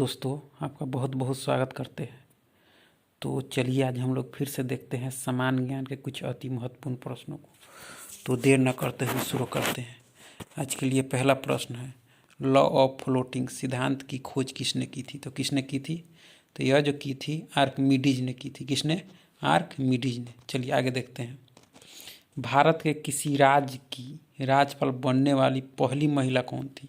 दोस्तों, आपका बहुत बहुत स्वागत करते हैं। तो चलिए आज हम लोग फिर से देखते हैं सामान्य ज्ञान के कुछ अति महत्वपूर्ण प्रश्नों को। तो देर न करते हुए शुरू करते हैं। आज के लिए पहला प्रश्न है, लॉ ऑफ फ्लोटिंग सिद्धांत की खोज किसने की थी? तो किसने की थी? तो यह जो की थी आर्किमिडीज ने की थी। किसने? आर्किमिडीज ने। चलिए आगे देखते हैं। भारत के किसी राज्य की राज्यपाल बनने वाली पहली महिला कौन थी?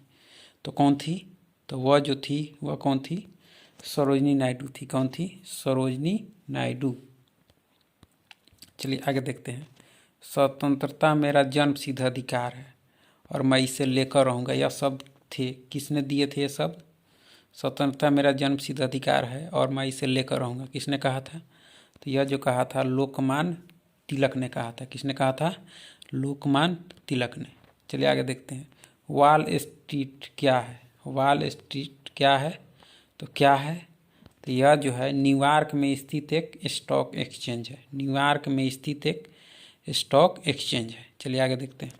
तो कौन थी? तो वह जो थी वह कौन थी? सरोजिनी नायडू थी। कौन थी? सरोजिनी नायडू। चलिए आगे देखते हैं। स्वतंत्रता मेरा जन्म सिद्ध अधिकार है और मैं इसे लेकर रहूँगा। यह शब्द थे, किसने दिए थे ये शब्द? स्वतंत्रता मेरा जन्म सिद्ध अधिकार है और मैं इसे लेकर रहूँगा, किसने कहा था? तो यह जो कहा था लोकमान्य तिलक ने कहा था। किसने कहा था? लोकमान्य तिलक ने। चलिए आगे देखते हैं। वॉल स्ट्रीट क्या है? वॉल स्ट्रीट क्या है? तो क्या है? तो यह जो है न्यूयॉर्क में स्थित एक स्टॉक एक्सचेंज है। न्यूयॉर्क में स्थित एक स्टॉक एक्सचेंज है। चलिए आगे देखते हैं।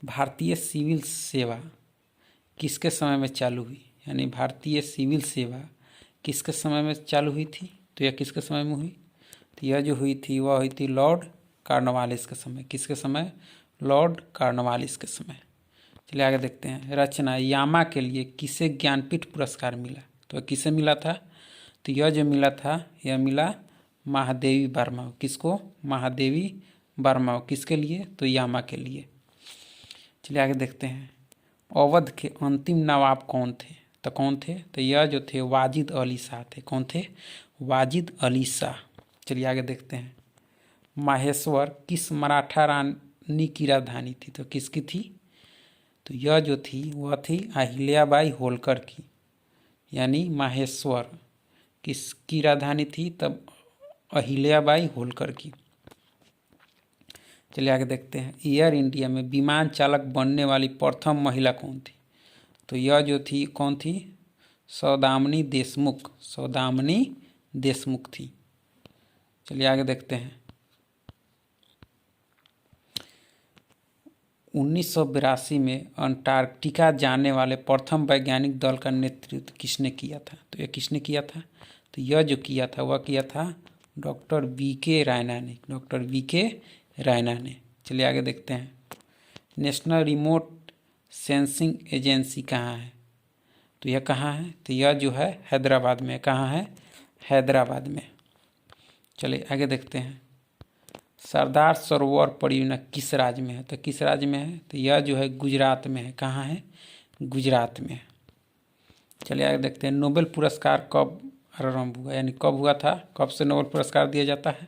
भारतीय सिविल सेवा किसके समय में चालू हुई? यानी भारतीय सिविल सेवा किसके समय में चालू हुई थी? तो यह किसके समय में हुई? तो यह जो हुई थी वह हुई थी लॉर्ड कॉर्नवालिस के समय। किसके समय? लॉर्ड कॉर्नवालिस के समय। चलिए आगे देखते हैं। रचना यामा के लिए किसे ज्ञानपीठ पुरस्कार मिला? तो किसे मिला था? तो यह जो मिला था यह मिला महादेवी वर्मा। किसको? महादेवी वर्मा। किसके लिए? तो यामा के लिए। चलिए आगे देखते हैं। अवध के अंतिम नवाब कौन थे? तो कौन थे? तो यह जो थे वाजिद अली शाह थे। कौन थे? वाजिद अली शाह। चलिए आगे देखते हैं। माहेश्वर किस मराठा रानी की राजधानी थी? तो किसकी थी? तो यह जो थी वह थी अहिल्याबाई होलकर की। यानी माहेश्वर किसकी राजधानी थी? तब अहिल्याबाई होलकर की। चलिए आगे देखते हैं। एयर इंडिया में विमान चालक बनने वाली प्रथम महिला कौन थी? तो यह जो थी कौन थी? सौदामिनी देशमुख। सौदामिनी देशमुख थी। चलिए आगे देखते हैं। 1982 में अंटार्कटिका जाने वाले प्रथम वैज्ञानिक दल का नेतृत्व किसने किया था? तो यह किसने किया था? तो यह जो किया था वह किया था डॉक्टर वी.के. रैना ने। Doctor VK. रैना ने। चलिए आगे देखते हैं। नेशनल रिमोट सेंसिंग एजेंसी कहाँ है? तो यह कहाँ है? तो यह जो है हैदराबाद में। कहाँ है? हैदराबाद में। चलिए आगे देखते हैं। सरदार सरोवर परियोजना किस राज्य में है? तो किस राज्य में है? तो यह जो है गुजरात में है। कहाँ है? गुजरात में। चलिए आगे देखते हैं। नोबेल पुरस्कार कब आरंभ हुआ? यानी कब हुआ था? कब से नोबेल पुरस्कार दिया जाता है?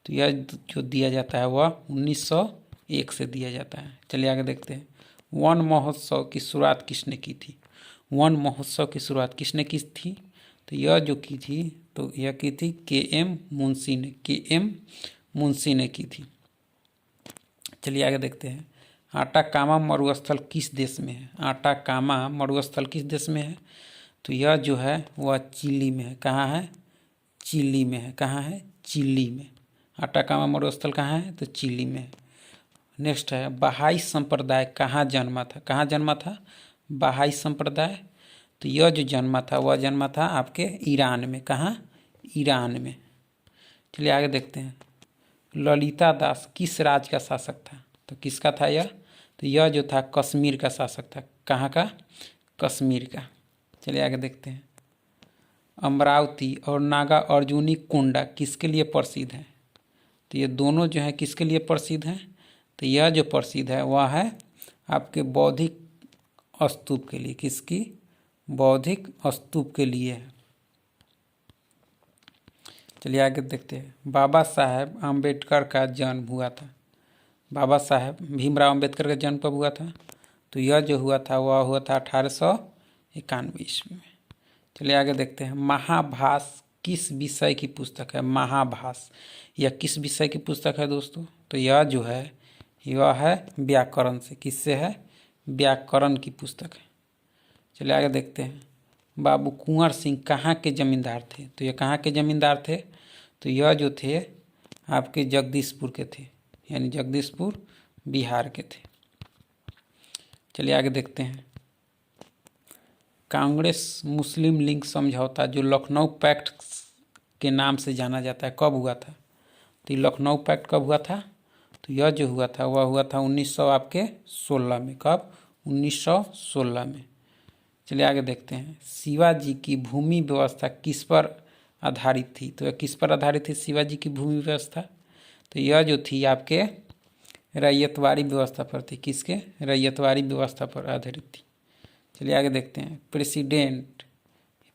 तो यह जो दिया जाता है वह 1901 से दिया जाता है। चलिए आगे देखते हैं। वन महोत्सव की शुरुआत किसने की थी? वन महोत्सव की शुरुआत किसने की थी? तो यह जो की थी तो यह की थी के.एम. मुंशी ने। के.एम. मुंशी ने की थी। चलिए आगे देखते हैं। आटाकामा मरुस्थल किस देश में है? आटाकामा मरुस्थल किस देश में है? तो यह जो है वह चिली में है। कहाँ है? चिली में है। कहाँ है? चिली में। आटाकामा मरुस्थल कहाँ है? तो चिली में है। नेक्स्ट है बहाई संप्रदाय कहाँ जन्मा था? कहाँ जन्मा था बहाई संप्रदाय? तो यह जो जन्मा था वह जन्मा था आपके ईरान में। कहाँ? ईरान में। चलिए आगे देखते हैं। ललिता दास किस राज्य का शासक था? तो किसका था यह? तो यह जो था कश्मीर का शासक था। कहाँ का? कश्मीर का। चलिए आगे देखते हैं। अमरावती और नागा अर्जुनी कुंडा किसके लिए प्रसिद्ध है? तो ये दोनों जो है किसके लिए प्रसिद्ध हैं? तो यह जो प्रसिद्ध है वह है आपके बौद्धिक स्तूप के लिए। किसकी? बौद्धिक स्तूप के लिए है। चलिए आगे देखते हैं। बाबा साहेब आम्बेडकर का जन्म हुआ था। बाबा साहेब भीमराव अम्बेडकर का जन्म कब हुआ था? तो यह जो हुआ था वह हुआ था 1891 ईस्वी में। चलिए आगे देखते हैं। महाभाष्य किस विषय की पुस्तक है? महाभाष्य यह किस विषय की पुस्तक है दोस्तों? तो यह जो है यह है व्याकरण से। किससे है? व्याकरण की पुस्तक है। चलिए आगे देखते हैं। बाबू कुंवर सिंह कहाँ के जमींदार थे? तो यह कहाँ के जमींदार थे? तो यह जो थे आपके जगदीशपुर के थे। यानी जगदीशपुर बिहार के थे। चलिए आगे देखते हैं। कांग्रेस मुस्लिम लीग समझौता जो लखनऊ पैक्ट के नाम से जाना जाता है कब हुआ था? तो ये लखनऊ पैक्ट कब हुआ था? तो यह जो हुआ था वह हुआ था 1916 में। कब? 1916 में। चलिए आगे देखते हैं। शिवाजी की भूमि व्यवस्था किस पर आधारित थी? तो यह किस पर आधारित थी शिवाजी की भूमि व्यवस्था? तो यह जो थी आपके रैयतवाड़ी व्यवस्था पर थी। किसके? रैयतवाड़ी व्यवस्था पर आधारित थी। चलिए आगे देखते हैं।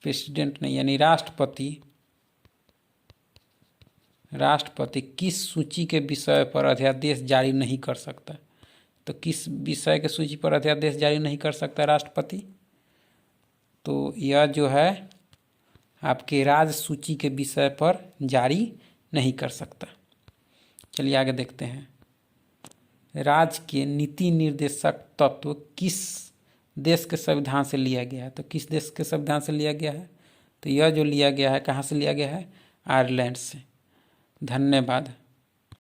प्रेसिडेंट नहीं यानी राष्ट्रपति किस सूची के विषय पर अध्यादेश जारी नहीं कर सकता? तो किस विषय के सूची पर अध्यादेश जारी नहीं कर सकता राष्ट्रपति? तो यह जो है आपके राज सूची के विषय पर जारी नहीं कर सकता। चलिए आगे देखते हैं। राज्य के नीति निर्देशक तत्व किस देश के संविधान से लिया गया है? तो किस देश के संविधान से लिया गया है? तो यह जो लिया गया है कहाँ से लिया गया है? आयरलैंड से। धन्यवाद।